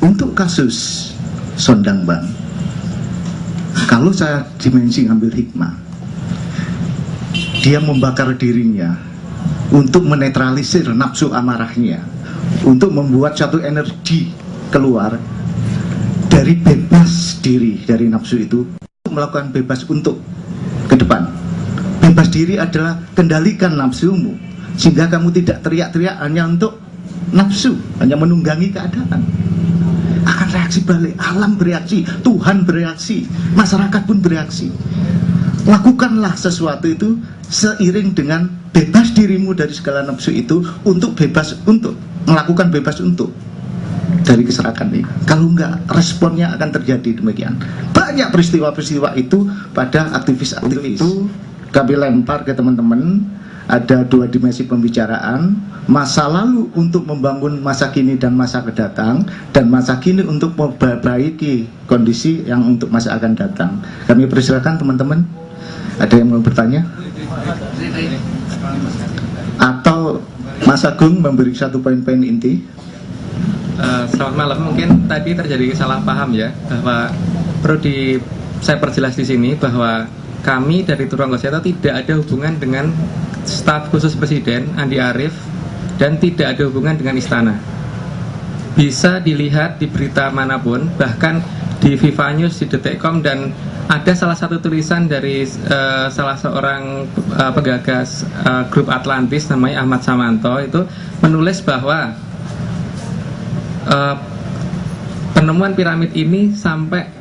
Untuk kasus Sondang Bang, kalau saya dimensi ngambil hikmah, dia membakar dirinya untuk menetralisir nafsu amarahnya, untuk membuat satu energi keluar dari bebas diri dari nafsu itu, untuk melakukan bebas untuk ke depan. Bebas diri adalah kendalikan nafsumu sehingga kamu tidak teriak-teriak hanya untuk nafsu, hanya menunggangi keadaan. Akan reaksi balik, alam bereaksi, Tuhan bereaksi, masyarakat pun bereaksi. Lakukanlah sesuatu itu seiring dengan bebas dirimu dari segala nafsu itu, untuk bebas untuk melakukan bebas untuk dari keserakan ini. Kalau enggak, responnya akan terjadi demikian. Banyak peristiwa-peristiwa itu pada aktivis-aktivis itu kami lempar ke teman-teman. Ada 2 dimensi pembicaraan, masa lalu untuk membangun masa kini dan masa kedatang, dan masa kini untuk memperbaiki kondisi yang untuk masa akan datang. Kami persilakan teman-teman, ada yang mau bertanya? Atau Mas Agung memberi satu poin-poin inti? Selamat malam. Mungkin tadi terjadi salah paham ya, bahwa perlu saya perjelas di sini bahwa kami dari Turangga Seto tidak ada hubungan dengan staf khusus Presiden Andi Arief dan tidak ada hubungan dengan istana. Bisa dilihat di berita manapun, bahkan di Viva News, di Detik.com, dan ada salah satu tulisan dari salah seorang penggagas grup Atlantis namanya Ahmad Samanto, itu menulis bahwa penemuan piramid ini sampai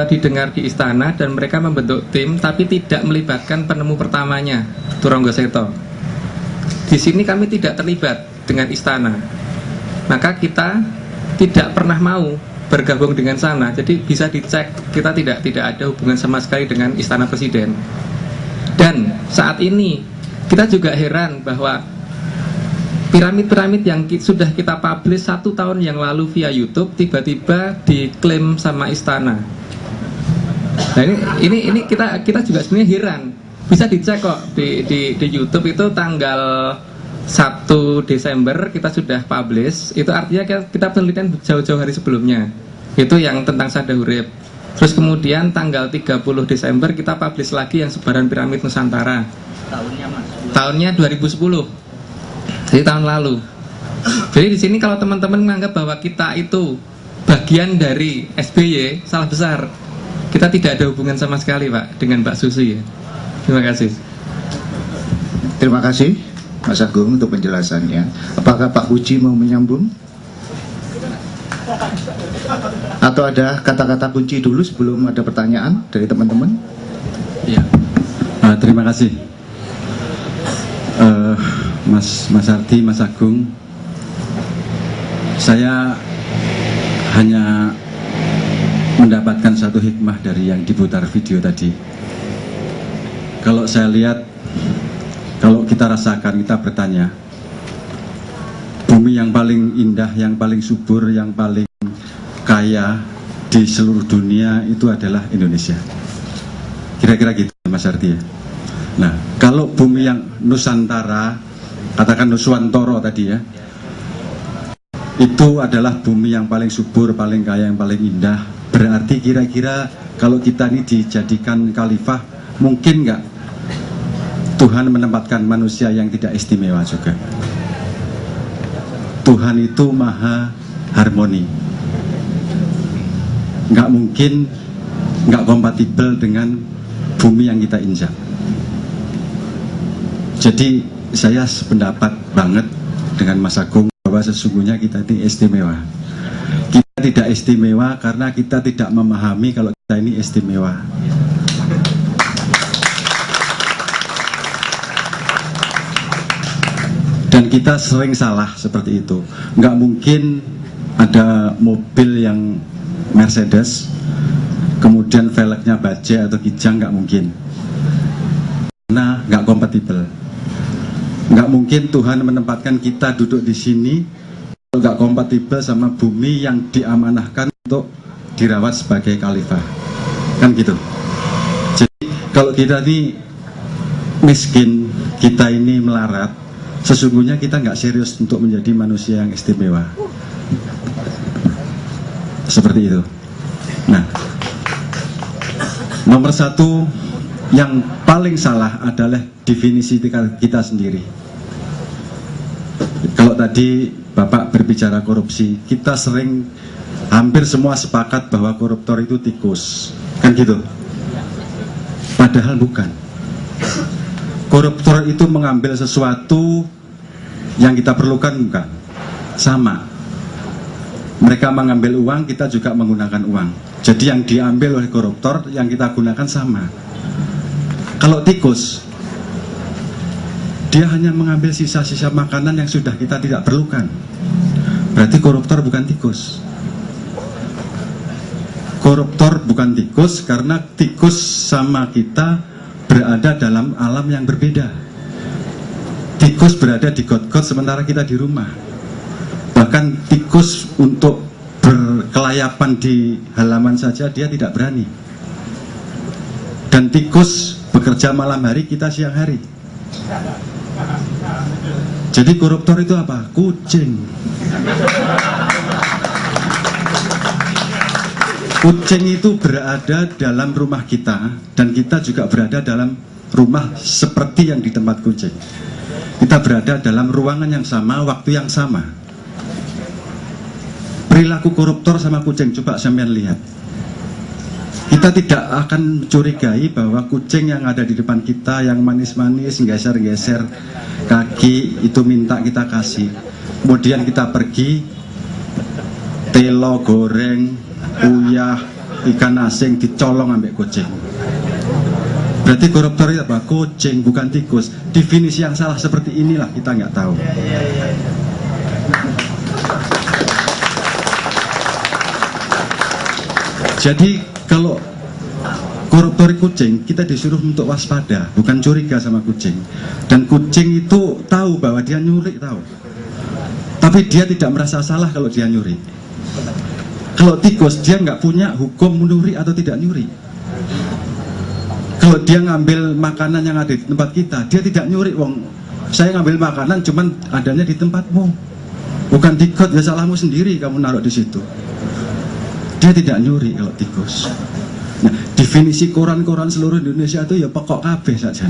didengar di istana dan mereka membentuk tim, tapi tidak melibatkan penemu pertamanya, Turangga Seto. Di sini kami tidak terlibat dengan istana, maka kita tidak pernah mau bergabung dengan sana. Jadi bisa dicek, kita tidak ada hubungan sama sekali dengan istana Presiden. Dan saat ini kita juga heran bahwa piramid-piramid yang sudah kita publish 1 tahun yang lalu via YouTube tiba-tiba diklaim sama istana. Nah ini kita juga sebenarnya heran. Bisa dicek kok di YouTube itu tanggal 1 Desember kita sudah publish. Itu artinya kita penelitian jauh-jauh hari sebelumnya. Itu yang tentang Sada Urip. Terus kemudian tanggal 30 Desember kita publish lagi yang sebaran piramid Nusantara. Tahunnya 2010. Jadi tahun lalu. Jadi di sini kalau teman-teman menganggap bahwa kita itu bagian dari SBY, salah besar. Kita tidak ada hubungan sama sekali, Pak, dengan Mbak Susi ya. Terima kasih. Terima kasih Mas Agung untuk penjelasannya. Apakah Pak Puji mau menyambung? Atau ada kata-kata kunci dulu sebelum ada pertanyaan dari teman-teman? Iya. Terima kasih Mas Ardi, Mas Agung. Saya hanya mendapatkan satu hikmah dari yang diputar video tadi. Kalau saya lihat, kalau kita rasakan, kita bertanya, bumi yang paling indah, yang paling subur, yang paling kaya di seluruh dunia itu adalah Indonesia. Kira-kira gitu Mas Ardi ya. Nah, kalau bumi yang Nusantara, katakan Nuswantoro tadi ya, itu adalah bumi yang paling subur, paling kaya, yang paling indah. Berarti kira-kira kalau kita ini dijadikan khalifah, mungkin nggak Tuhan menempatkan manusia yang tidak istimewa juga? Tuhan itu maha harmoni. Nggak mungkin nggak kompatibel dengan bumi yang kita injak. Jadi saya sependapat banget dengan Mas Agung bahwa sesungguhnya kita ini istimewa. Kita tidak istimewa karena kita tidak memahami kalau kita ini istimewa. Dan kita sering salah seperti itu. Nggak mungkin ada mobil yang Mercedes kemudian velgnya baja atau kijang, nggak mungkin. Karena nggak kompatibel. Nggak mungkin Tuhan menempatkan kita duduk di sini nggak kompatibel sama bumi yang diamanahkan untuk dirawat sebagai khalifah, kan gitu. Jadi kalau kita ini miskin, kita ini melarat, sesungguhnya kita nggak serius untuk menjadi manusia yang istimewa. seperti itu. Nah, nomor satu yang paling salah adalah definisi kita sendiri. Kalau tadi Bapak berbicara korupsi, kita sering hampir semua sepakat bahwa koruptor itu tikus, kan gitu. Padahal bukan. Koruptor itu mengambil sesuatu yang kita perlukan, bukan. Sama. Mereka mengambil uang, kita juga menggunakan uang. Jadi yang diambil oleh koruptor, yang kita gunakan sama. Kalau tikus, dia hanya mengambil sisa-sisa makanan yang sudah kita tidak perlukan. Berarti koruptor bukan tikus. Koruptor bukan tikus karena tikus sama kita berada dalam alam yang berbeda. Tikus berada di got-got sementara kita di rumah. Bahkan tikus untuk berkelayapan di halaman saja dia tidak berani. Dan tikus bekerja malam hari, kita siang hari. Jadi koruptor itu apa? Kucing. Kucing itu berada dalam rumah kita, dan kita juga berada dalam rumah seperti yang di tempat kucing. Kita berada dalam ruangan yang sama, waktu yang sama. Perilaku koruptor sama kucing, coba sampean lihat. Kita tidak akan mencurigai bahwa kucing yang ada di depan kita, yang manis-manis, geser-geser kaki, itu minta kita kasih. Kemudian kita pergi, telo goreng, uyah, ikan asing dicolong ambek kucing. Berarti koruptor itu apa? Kucing, bukan tikus. Definisi yang salah seperti inilah kita nggak tahu. Jadi kalau koruptor kucing, kita disuruh untuk waspada, bukan curiga sama kucing. Dan kucing itu tahu bahwa dia nyuri, tahu. Tapi dia tidak merasa salah kalau dia nyuri. Kalau tikus, dia nggak punya hukum nyuri atau tidak nyuri. Kalau dia ngambil makanan yang ada di tempat kita, dia tidak nyuri. Wong, saya ngambil makanan cuman adanya di tempatmu, bukan di got, ya salahmu sendiri kamu naruh di situ. Dia tidak nyuri kalau tikus. Nah, definisi koran-koran seluruh Indonesia itu ya pokok kabeh saja.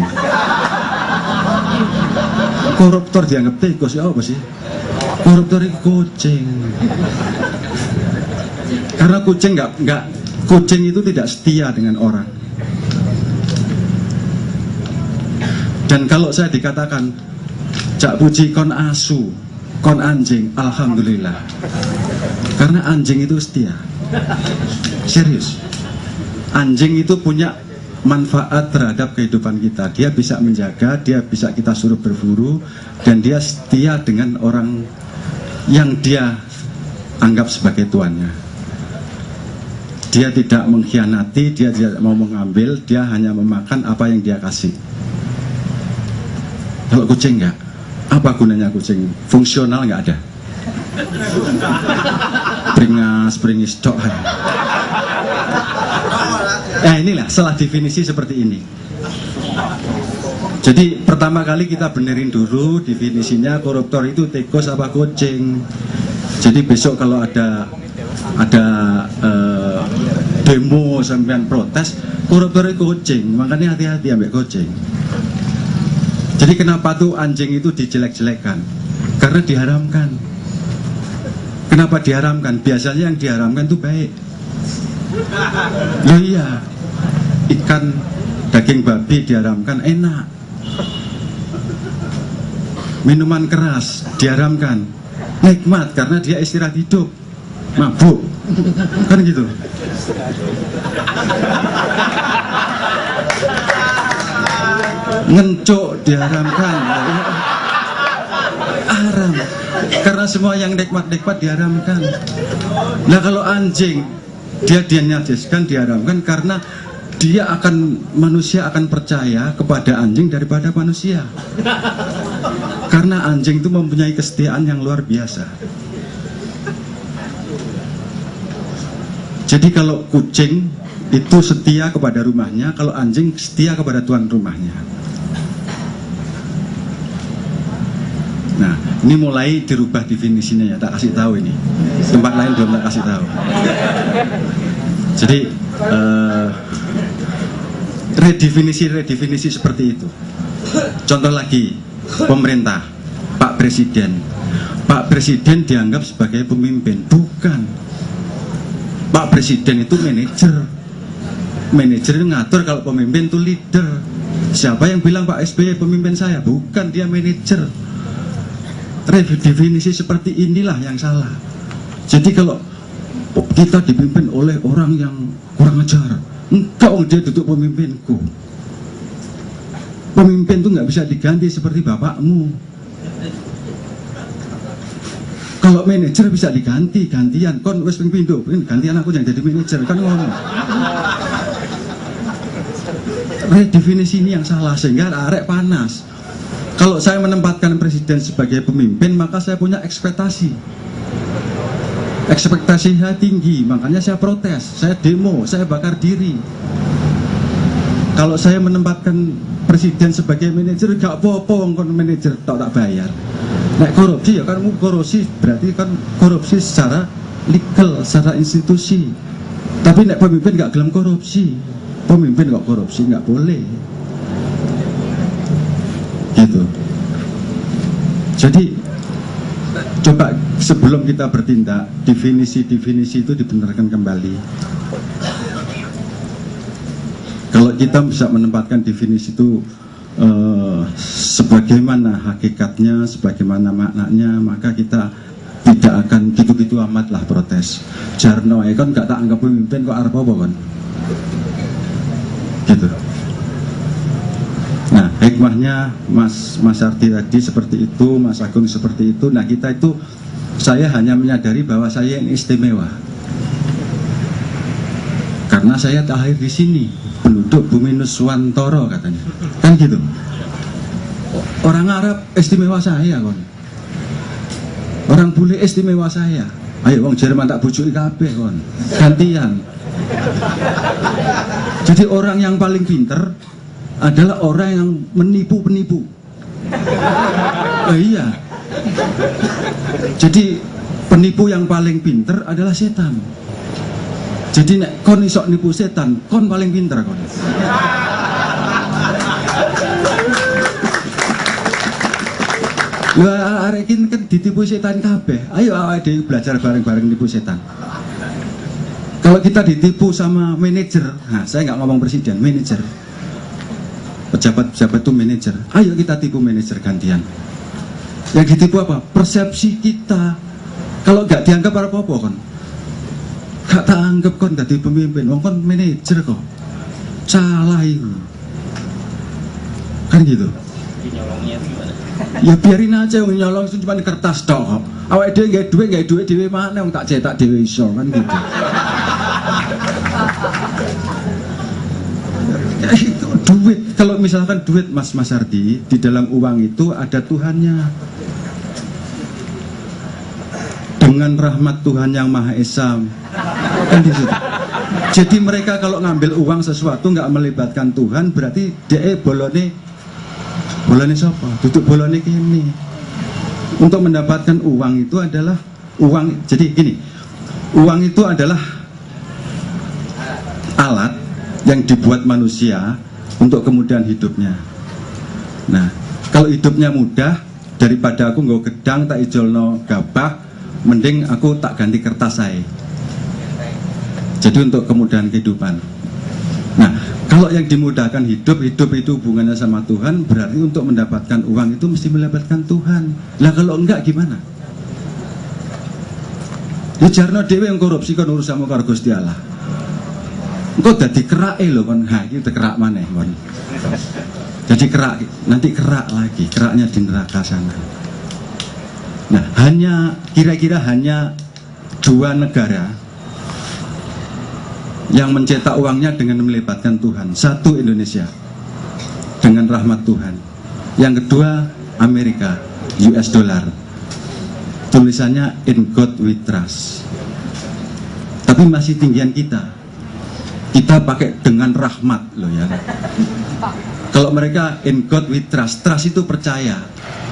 Koruptor dianggap tikus, ya apa sih? Koruptor itu kucing. Karena kucing itu tidak setia dengan orang. Dan kalau saya dikatakan jak puji kon asu, kon anjing, alhamdulillah. Karena anjing itu setia. Serius. Anjing itu punya manfaat terhadap kehidupan kita. Dia bisa menjaga, dia bisa kita suruh berburu, dan dia setia dengan orang yang dia anggap sebagai tuannya. Dia tidak mengkhianati, dia tidak mau mengambil, dia hanya memakan apa yang dia kasih. Kalau kucing enggak, apa gunanya kucing? Fungsional enggak ada. Beringas tok. Inilah salah definisi seperti ini. Jadi pertama kali kita benerin dulu definisinya, koruptor itu tikus apa kucing. Jadi besok kalau ada demo sampean protes, koruptor itu kucing, makanya hati-hati ambek kucing. Jadi kenapa tuh anjing itu dijelek-jelekan? Karena diharamkan. Kenapa diharamkan? Biasanya yang diharamkan itu baik. Loh iya, ikan, daging babi diharamkan, enak. Minuman keras diharamkan, nikmat karena dia istirahat hidup. Mabuk, kan gitu. Ngencuk diharamkan, haram. Karena semua yang nikmat-nikmat diharamkan. Nah kalau anjing, dia dinajiskan, diharamkan karena manusia akan percaya kepada anjing daripada manusia. Karena anjing itu mempunyai kesetiaan yang luar biasa. Jadi kalau kucing itu setia kepada rumahnya, kalau anjing setia kepada tuan rumahnya. Nah, Ini mulai dirubah definisinya ya, tak kasih tahu ini. Tempat lain belum tak kasih tahu. Jadi redefinisi seperti itu. Contoh lagi, pemerintah, Pak Presiden. Pak Presiden dianggap sebagai pemimpin, bukan. Pak Presiden itu manajer. Manajer itu ngatur, kalau pemimpin itu leader. Siapa yang bilang Pak SBY pemimpin saya? Bukan, dia manajer. Redefinisi seperti inilah yang salah. Jadi kalau kita dipimpin oleh orang yang kurang ajar, engkau dia duduk pemimpinku. Pemimpin itu nggak bisa diganti seperti bapakmu. Kalau manajer bisa diganti, gantian. Kon wes pemimpin, gantian aku yang jadi manajer, kan ngomong. Redefinisi ini yang salah, sehingga arek panas. Kalau saya menempatkan presiden sebagai pemimpin, maka saya punya ekspektasi. Ekspektasi saya tinggi, makanya saya protes, saya demo, saya bakar diri. Kalau saya menempatkan presiden sebagai manajer, gak apa-apa, kon manajer tak bayar. Nek korupsi ya kan korupsi, berarti kan korupsi secara legal, secara institusi. Tapi nek pemimpin gak gelem korupsi, pemimpin kok korupsi nggak boleh, gitu. Jadi coba sebelum kita bertindak, definisi itu dibenarkan kembali. Kalau kita bisa menempatkan definisi itu sebagaimana hakikatnya, sebagaimana maknanya, maka kita tidak akan gitu-gitu amat lah protes. Jarno kan gak tak anggap pemimpin kok arep apa kan? Gitu. Nah, hikmahnya Mas Ardi tadi seperti itu, Mas Agung seperti itu. Nah, kita itu, saya hanya menyadari bahwa saya yang istimewa karena saya lahir di sini, penduduk Bumi Nuswantoro katanya, kan gitu. Orang Arab istimewa saya kon, orang bule istimewa saya. Ayo wong Jerman tak bujuki kabeh kon, gantian. Jadi orang yang paling pinter adalah orang yang menipu penipu. Iya. Jadi penipu yang paling pinter adalah setan. Jadi nek kon iso nipu setan, kon paling pinter kon. Lah arek iki kan ditipu setan kabeh. Ayo awake dhewe belajar bareng-bareng nipu setan. Kalau kita ditipu sama manajer, nah saya nggak ngomong presiden, manajer, pejabat-pejabat itu manajer. Ayo kita tipu manajer gantian. Yang ditipu apa? Persepsi kita. Kalau nggak dianggap apa-apa kan, nggak tak anggap kan jadi pemimpin, wong kan manajer kok. Salah itu, kan gitu. Nyolongnya itu gimana? Ya biarin aja, nyolong itu cuma kertas dong. Awake dhewe nggak duit dhewe mana, wong tak cetak dhewe iso kan gitu. Itu duit, kalau misalkan duit Mas Ardi, di dalam uang itu ada Tuhannya. Dengan rahmat Tuhan yang Maha Esa, kan di situ. Jadi mereka kalau ngambil uang sesuatu nggak melibatkan Tuhan, berarti dia bolone siapa? Duduk bolone kini. Untuk mendapatkan uang itu adalah uang. Jadi gini, uang itu adalah alat yang dibuat manusia untuk kemudahan hidupnya. Nah, kalau hidupnya mudah, daripada aku nggak gedang tak ijolno gabah, mending aku tak ganti kertas saya. Jadi untuk kemudahan kehidupan. Nah, kalau yang dimudahkan hidup itu hubungannya sama Tuhan, berarti untuk mendapatkan uang itu mesti melibatkan Tuhan. Lah kalau enggak gimana? Ya jarno dhewe yang korupsi kan urusanmu karo Gusti Allah. Engko dadi kerake lho kon. Ha iki kerak maneh kon. Jadi kerak, nanti kerak lagi, keraknya di neraka sana. Nah, kira-kira hanya 2 negara yang mencetak uangnya dengan melibatkan Tuhan. Satu Indonesia dengan rahmat Tuhan. Yang kedua Amerika, US dollar. Tulisannya in God we trust. Tapi masih tinggian kita. Kita pakai dengan rahmat loh ya. Kalau mereka in God we trust, trust itu percaya.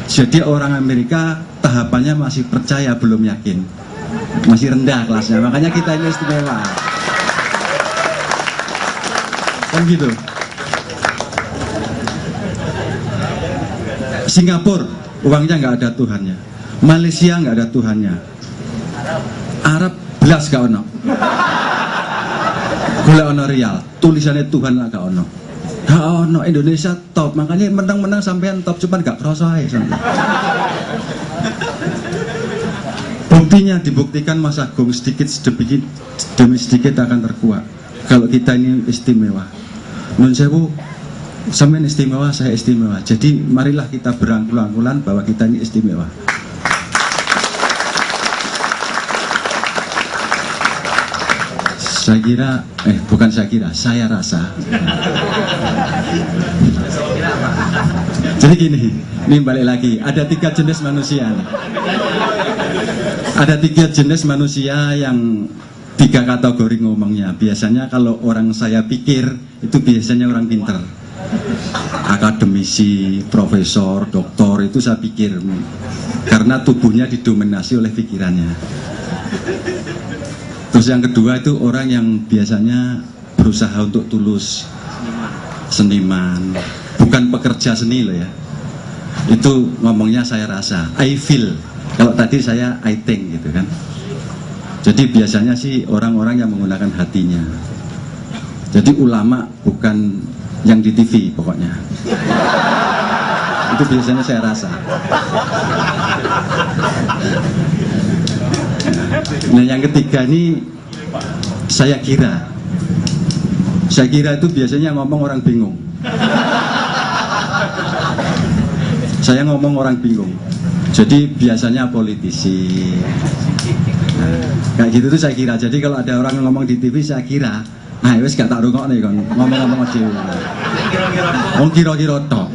Jadi orang Amerika tahapannya masih percaya belum yakin, masih rendah kelasnya, makanya kita ini istimewa kan gitu. Singapura uangnya nggak ada Tuhannya, Malaysia nggak ada Tuhannya, Arab belas gak ono, golek ono rial tulisannya Tuhan lah gak ono. Indonesia top, makanya menang-menang sampean top, cuman gak kerasa aja sampean. Buktinya dibuktikan Mas Agung sedikit demi sedikit akan terkuat kalau kita ini istimewa. Nun sewu, sampean istimewa, saya istimewa. Jadi marilah kita berangkul-angkulan bahwa kita ini istimewa. Saya kira, bukan saya kira, saya rasa. Jadi gini, ini balik lagi, ada 3 jenis manusia. Ada 3 jenis manusia yang 3 kategori ngomongnya. Biasanya kalau orang saya pikir, itu biasanya orang pinter. Akademisi, profesor, doktor, itu saya pikir. Karena tubuhnya didominasi oleh pikirannya. Terus yang kedua itu orang yang biasanya berusaha untuk tulus, seniman, bukan pekerja seni loh ya. Itu ngomongnya saya rasa, I feel. Kalau tadi saya I think gitu kan. Jadi biasanya sih orang-orang yang menggunakan hatinya. Jadi ulama bukan yang di TV pokoknya. Itu biasanya saya rasa. Nah yang ketiga ini saya kira itu biasanya ngomong orang bingung. Saya ngomong orang bingung. Jadi biasanya politisi. Kayak gitu tuh saya kira. Jadi kalau ada orang ngomong di TV saya kira, wes gak tak rungok nih kan ngomong-ngomong aja. Kira-kira tok.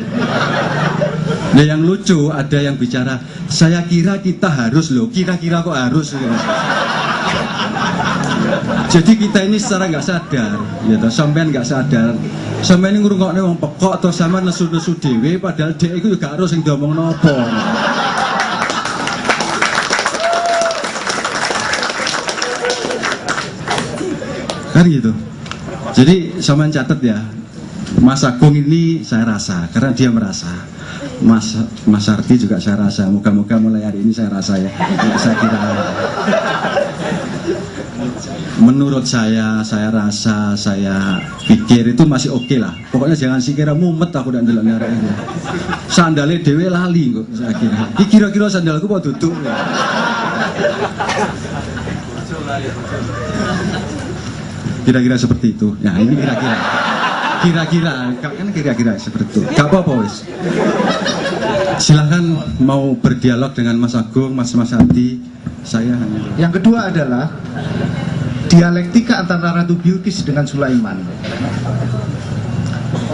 Nah yang lucu ada yang bicara, saya kira kita harus loh, kira-kira kok harus gitu. Jadi kita ini secara nggak sadar, ya sampean nggak sadar, sampean ini ngrungokne wong pekok atau sampean nesu-nesu dhewe, padahal dhek iku juga harus yang diomong nopo. Kan gitu. Jadi sampean catat ya, Mas Agung ini saya rasa, karena dia merasa. Mas Ardi juga saya rasa, moga-moga mulai hari ini saya rasa ya. Saya kira menurut saya rasa, saya pikir itu masih oke lah. Pokoknya jangan kira mumet aku dan delok arek ini. Sandale dhewe lali kok saya kira. Iki kira-kira sandalku kok duduk. Kira-kira seperti itu. Ya ini kira-kira seperti itu. Gak apa-apa wis. Silahkan mau berdialog dengan Mas Agung, Mas Ardi. Saya hanya. Yang kedua adalah dialektika antara Ratu Bilqis dengan Sulaiman.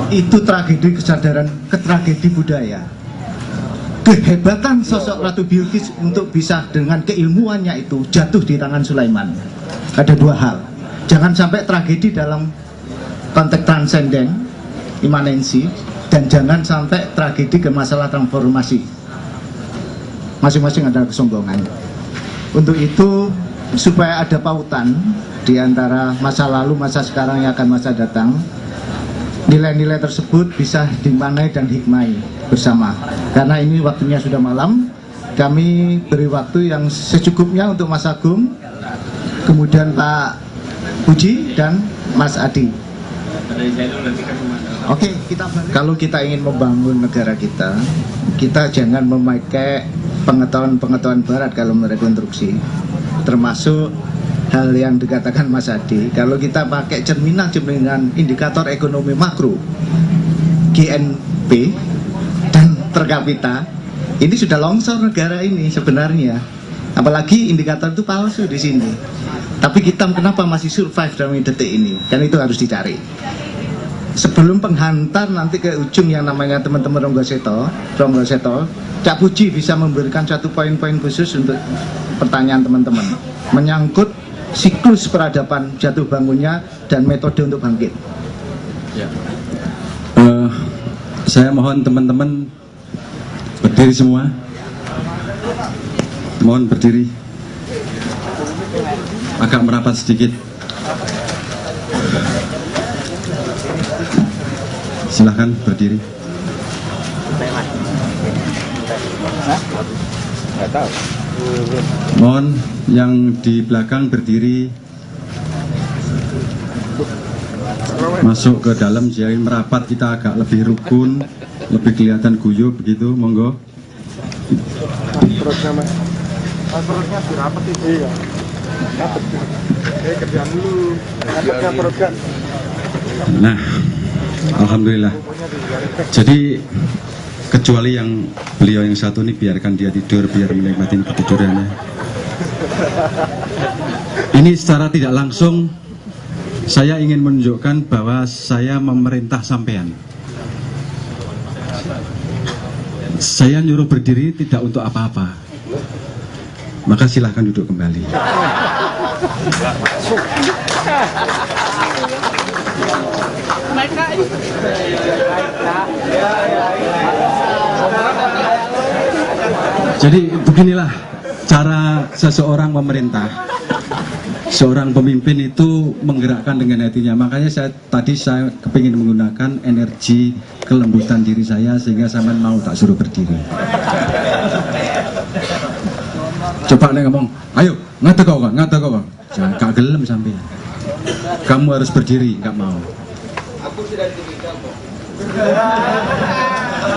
Itu tragedi kesadaran, tragedi budaya. Kehebatan sosok Ratu Bilqis untuk bisa dengan keilmuannya itu jatuh di tangan Sulaiman. Ada 2 hal. Jangan sampai tragedi dalam konteks transenden, imanensi, dan jangan sampai tragedi ke masalah transformasi. Masing-masing ada kesombongan. Untuk itu, supaya ada pautan di antara masa lalu, masa sekarang yang akan masa datang, nilai-nilai tersebut bisa dimaknai dan hikmai bersama. Karena ini waktunya sudah malam, kami beri waktu yang secukupnya untuk Mas Agung, kemudian Pak Puji dan Mas Adi. Oke, kalau kita ingin membangun negara kita, kita jangan memakai pengetahuan barat kalau merekonstruksi, termasuk hal yang dikatakan Mas Adi. Kalau kita pakai cerminan indikator ekonomi makro, GNP dan per kapita, ini sudah longsor negara ini sebenarnya. Apalagi indikator itu palsu di sini. Tapi kita kenapa masih survive dalam detik ini? Kan itu harus dicari. Sebelum penghantar nanti ke ujung yang namanya teman-teman Ronggo Seto, Cak Puji bisa memberikan satu poin-poin khusus untuk pertanyaan teman-teman menyangkut siklus peradaban jatuh bangunnya dan metode untuk bangkit. Ya. Saya mohon teman-teman berdiri semua. Mohon berdiri. Agak merapat sedikit. Silahkan berdiri. Mohon yang di belakang berdiri. Masuk ke dalam, jadi merapat kita agak lebih rukun, lebih kelihatan guyup begitu, monggo. Perutnya dirapat itu ya. Kerjaan dulu. Perutnya. Nah, alhamdulillah. Jadi kecuali yang beliau yang satu ini biarkan dia tidur biar menikmati ketidurannya. Ini secara tidak langsung saya ingin menunjukkan bahwa saya memerintah sampean. Saya nyuruh berdiri tidak untuk apa-apa. Maka silahkan duduk kembali. Jadi beginilah cara seseorang memerintah. Seorang pemimpin itu menggerakkan dengan hatinya. Makanya tadi saya kepingin menggunakan energi kelembutan diri saya sehingga sampean mau tak suruh berdiri. Coba nih ngomong, ayo ngata kau kan, jangan gak gelem sampean. Kamu harus berdiri, nggak mau.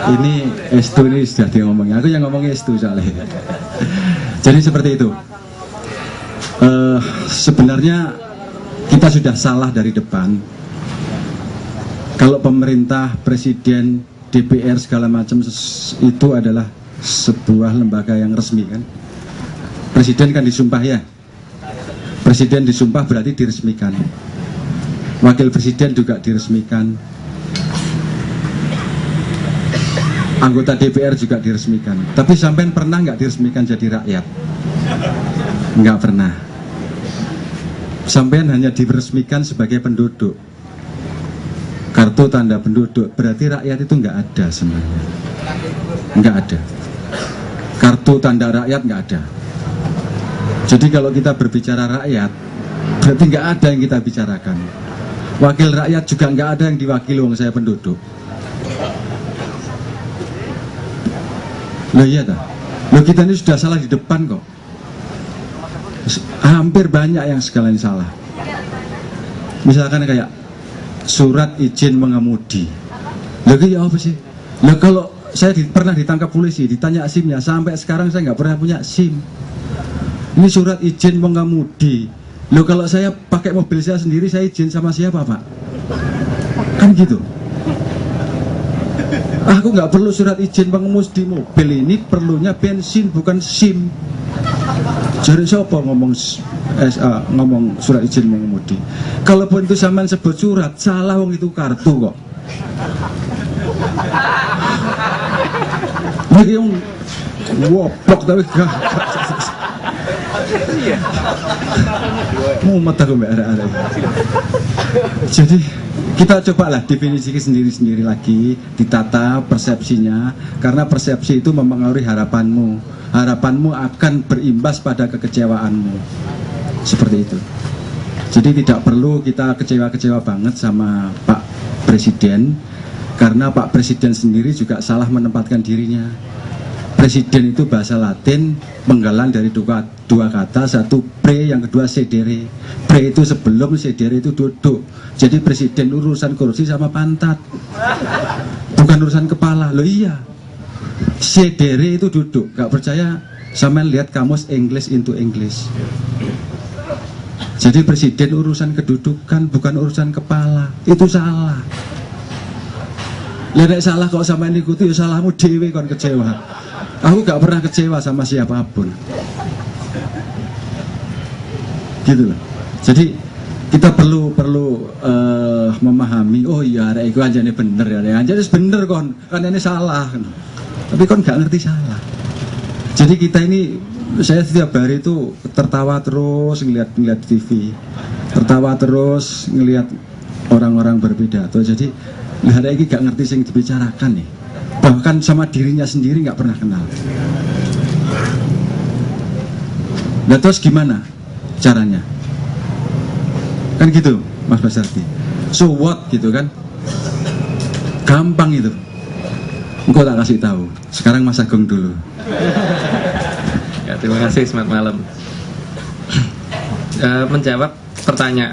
Ini Estu ini sudah dia ngomongnya. Aku yang ngomongnya Estu soalnya. Jadi seperti itu. Sebenarnya kita sudah salah dari depan. Kalau pemerintah, presiden, DPR segala macam itu adalah sebuah lembaga yang resmi kan. Presiden kan disumpah ya. Presiden disumpah berarti diresmikan. Wakil presiden juga diresmikan. Anggota DPR juga diresmikan. Tapi sampean pernah nggak diresmikan jadi rakyat? Nggak pernah. Sampean hanya diresmikan sebagai penduduk. Kartu tanda penduduk. Berarti rakyat itu nggak ada sebenarnya. Nggak ada. Kartu tanda rakyat nggak ada. Jadi kalau kita berbicara rakyat, berarti nggak ada yang kita bicarakan. Wakil rakyat juga nggak ada yang diwakili, wong saya penduduk. Loh iya tak? Loh kita ini sudah salah di depan kok. Hampir banyak yang sekalian salah. Misalkan kayak surat izin mengemudi. Loh ya apa sih? Loh kalau saya pernah ditangkap polisi, ditanya SIM-nya, sampai sekarang saya nggak pernah punya SIM. Ini surat izin mengemudi. Loh kalau saya pakai mobil saya sendiri, saya izin sama siapa Pak? Kan gitu. Aku nggak perlu surat izin mengemudi, mobil ini perlunya bensin bukan SIM. Jadi siapa ngomong surat izin mengemudi? Kalaupun itu sampean sebut surat, salah wong itu kartu kok. Ini yang woplok tapi gak. Mau mata gue arah-arah. Jadi kita cobalah definisi sendiri-sendiri lagi, ditata persepsinya, karena persepsi itu mempengaruhi harapanmu. Harapanmu akan berimbas pada kekecewaanmu. Seperti itu. Jadi tidak perlu kita kecewa-kecewa banget sama Pak Presiden, karena Pak Presiden sendiri juga salah menempatkan dirinya. Presiden itu bahasa Latin penggalan dari dua kata, satu pre, yang kedua sedere. Pre itu sebelum, sedere itu duduk. Jadi presiden urusan kursi sama pantat, bukan urusan kepala. Loh iya, sedere itu duduk. Gak percaya sampean lihat kamus English into English. Jadi presiden urusan kedudukan, bukan urusan kepala. Itu salah. Lihat salah kok sampean ikuti, ya salahmu dewe kon kecewa. Aku gak pernah kecewa sama siapapun. Gitu loh. Jadi kita perlu memahami, oh iya arek iku anjane bener ya, anjane bener kon, kan ini salah. Tapi kon gak ngerti salah. Jadi kita ini, saya setiap hari itu tertawa terus ngeliat TV, tertawa terus ngeliat orang-orang berpidato. Jadi arek iki gak ngerti sing dibicarakan nih. Bahkan sama dirinya sendiri nggak pernah kenal. Nah terus gimana caranya? Kan gitu Mas Basardi. So what gitu kan? Gampang itu. Engkau tak kasih tahu. Sekarang Mas Agung dulu. Ya, terima kasih, selamat malam. Menjawab pertanyaan